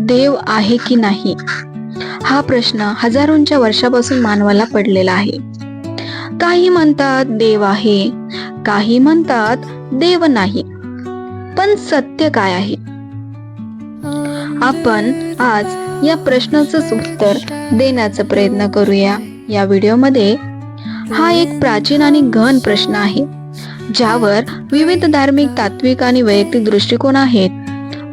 देव आहे की नाही हा प्रश्न हजारोंच्या वर्षापासून मानवाला पडलेला आहे. काही म्हणतात देव आहे, काही म्हणतात देव नाही. पण सत्य काय आहे? आपण आज या प्रश्नाचं उत्तर देण्याचा प्रयत्न करूया या व्हिडिओमध्ये. हा एक प्राचीन आणि गहन प्रश्न आहे ज्यावर विविध धार्मिक, तात्विक आणि वैयक्तिक दृष्टिकोन आहेत.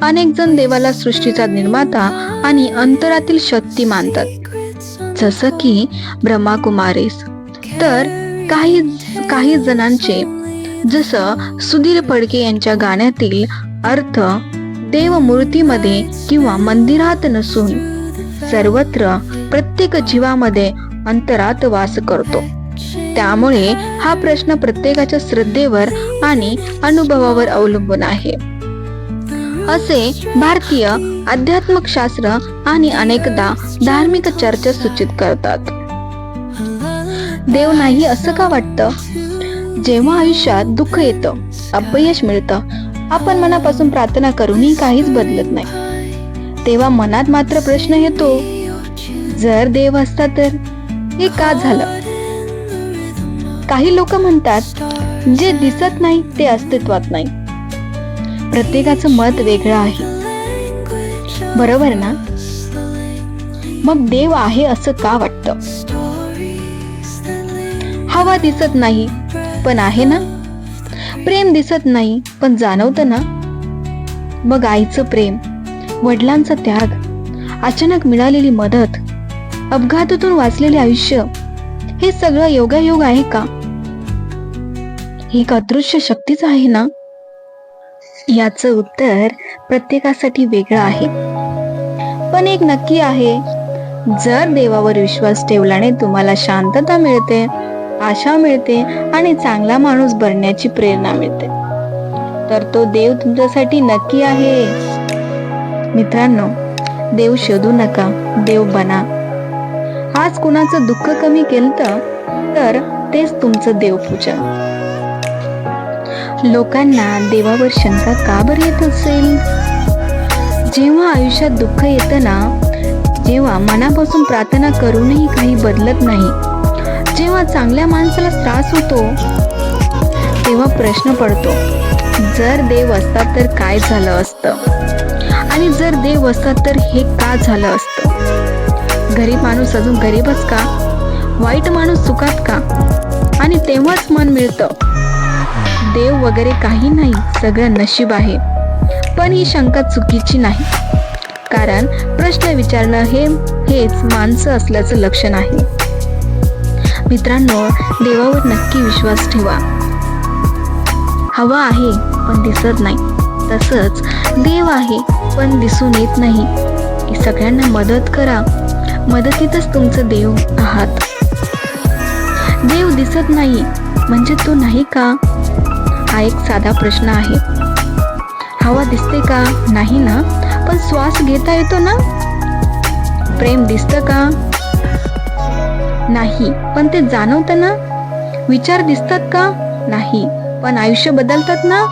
अनेक जण देवाला सृष्टीचा निर्माता आणि अंतरातील शक्ती मानतात, जसं की ब्रह्माकुमारीस. तर काही जणांचे, जसं सुधीर फडके यांच्या गाण्यातील अर्थ, देव मूर्तीमध्ये किंवा मंदिरात नसून सर्वत्र प्रत्येक जीवामध्ये अंतरात वास करतो. त्यामुळे हा प्रश्न प्रत्येकाच्या श्रद्धेवर आणि अनुभवावर अवलंबून आहे, असे भारतीय अध्यात्मिक शास्त्र आणि अनेकदा धार्मिक चर्चा सूचित करतात. देव नाही असं का वाटतं? जेव्हा आयुष्यात दुःख येतं, अपयश मिळतं, आपण मनापासून प्रार्थना करूनही काहीच बदलत नाही, तेव्हा मनात मात्र प्रश्न येतो, जर देव असता तर हे का झालं? काही लोक म्हणतात, जे दिसत नाही ते अस्तित्वात नाही. प्रत्येकाचं मत वेगळं आहे, बरोबर ना? मग देव आहे असं का वाटतं? हवा दिसत नाही पण आहे ना? प्रेम दिसत नाही पण जाणवतं ना? मग आईचं प्रेम, वडिलांचा त्याग, अचानक मिळालेली मदत, अपघातातून वाचलेले आयुष्य, हे सगळं योगायोग आहे का? एक अदृश्य शक्तीच आहे ना? याचं उत्तर प्रत्येकासाठी वेगळं आहे. पण एक नक्की आहे, जर देवावर विश्वास ठेवल्याने तुम्हाला शांतता मिळते, आशा मिळते आणि चांगला माणूस बनण्याची प्रेरणा मिळते, तर तो देव तुमच्यासाठी नक्की आहे. मित्रांनो, देव शोधू नका, देव बना. आज कुणाचं दुःख कमी केलं तर तेच तुमचं देवपूजन. लोकांना देवावर शंका का बरं येत असेल? जेव्हा आयुष्यात दुःख येतं ना, जेव्हा मनापासून प्रार्थना करूनही काही बदलत नाही, जेव्हा चांगल्या माणसाला त्रास होतो, तेव्हा प्रश्न पडतो, जर देव असता तर काय झालं असतं? आणि जर देव असता तर हे का झालं असतं? गरीब माणूस अजून गरीबच का? वाईट माणूस सुखात का? आणि तेव्हाच मन मिळतं, देव वगैरे काही नाही, सगळं नशीब आहे. पण ही शंका चुकीची नाही, कारण प्रश्न विचारणं हेच माणसं असल्याचं लक्षण आहे. मित्रांनो, देवावर नक्की विश्वास ठेवा. हवा आहे पण दिसत नाही, तसंच देव आहे पण दिसून येत नाही. सगळ्यांना मदत करा, मदतीतच तुमचं देव आहात. देव दिसत नाही म्हणजे तो नाही का? हा एक साधा प्रश्न आहे. हवा दिसते का? नाही ना, पण श्वास घेता येतो ना? प्रेम दिसतं का? नाही, पण ते जाणवतं ना? विचार दिसतात का? नाही, पण आयुष्य बदलतात ना?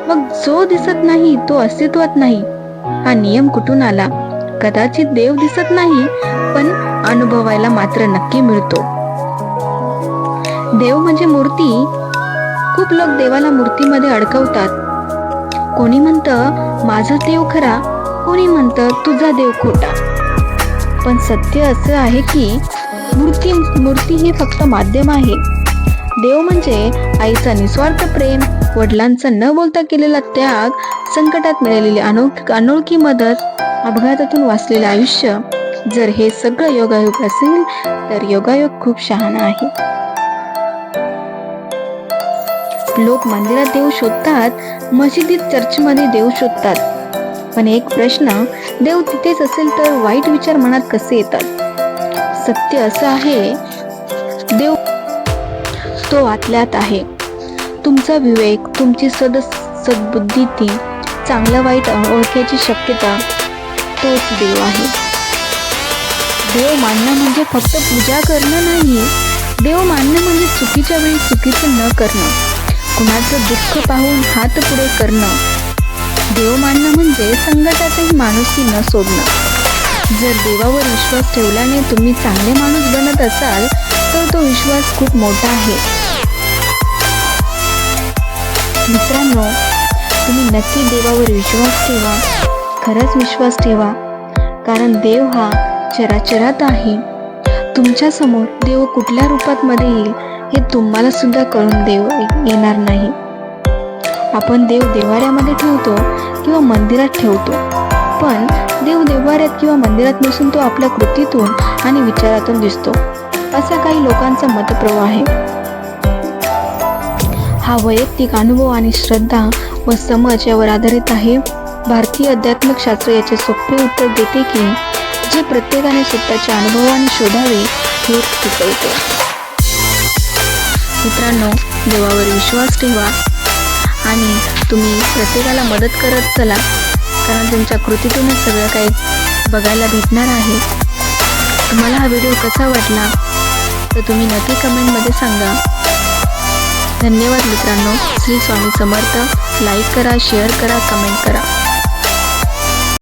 मग जो दिसत नाही तो अस्तित्वात नाही, हा नियम कुठून आला? कदाचित देव दिसत नाही पण अनुभवायला मात्र नक्की मिळतो. देव म्हणजे मूर्ती. खूप लोक देवाला मूर्तीमध्ये अडकवतात. कोणी म्हणतं माझा देव खरा, कोणी म्हणतं तुझा देव खोटा. पण सत्य असं आहे की मूर्ती ही फक्त माध्यम आहे. देव म्हणजे आईचा निस्वार्थ प्रेम, वडिलांचा न बोलता केलेला त्याग, संकटात मिळालेली अनोळखी मदत, अपघातातून वाचलेले आयुष्य. जर हे सगळं योगायोग असेल तर योगायोग खूप शहाणा आहे. लोक मंदिरात देव शोधतात, मशिदीत, चर्चमध्ये देव शोधतात. पण एक प्रश्न, देव तिथेच असेल तर वाईट विचार मनात कसे येतात? सत्य असं आहे, देव तो आतल्यात आहे. तुमचा विवेक, तुमची सद्बुद्धी, चांगलं वाईट ओळखायची शक्यता, तोच देव आहे. देव मानणं म्हणजे फक्त पूजा करणं नाही. देव मानणं म्हणजे चुकीच्या वेळी चुकीचं न करणं, कुणाचं दुःख पाहून हात पुढे करणं, देव मानणं म्हणजे संकटातही माणुसकी न सोडणं. जर देवावर विश्वास ठेवल्याने तुम्ही चांगले माणूस बनत असाल तर तो विश्वास खूप मोठा आहे. मित्रांनो, तुम्ही नक्की देवावर विश्वास ठेवा. खरंच विश्वास ठेवा, कारण देव हा चराचरात आहे. तुमच्या समोर देव कुठल्या रूपात मध्ये येईल हे तुम्हाला सुद्धा कळून येणार नाही. आपण देव देवाऱ्यामध्ये ठेवतो किंवा मंदिरात ठेवतो, पण देव देवाऱ्यात किंवा मंदिरात नसून तो आपल्या कृतीतून आणि विचारातून दिसतो, असा काही लोकांचा मतप्रवाह आहे. हा वैयक्तिक अनुभव आणि श्रद्धा व समज यावर आधारित आहे. भारतीय अध्यात्मिक शास्त्र याचे सोपे उत्तर देते की जे प्रत्येकाने स्वतःच्या अनुभवाने शोधावे हे सुचवते. मित्रांनो, देवावर विश्वास ठेवा आणि तुम्ही प्रत्येकाला मदत करत चला, कारण तुमच्या कृतीतूनच सगळं काही बघायला भेटणार आहे. तुम्हाला हा व्हिडिओ कसा वाटला तर तुम्ही नक्की कमेंटमध्ये सांगा. धन्यवाद मित्रांनो. श्री स्वामी समर्थ. लाईक करा, शेअर करा, कमेंट करा.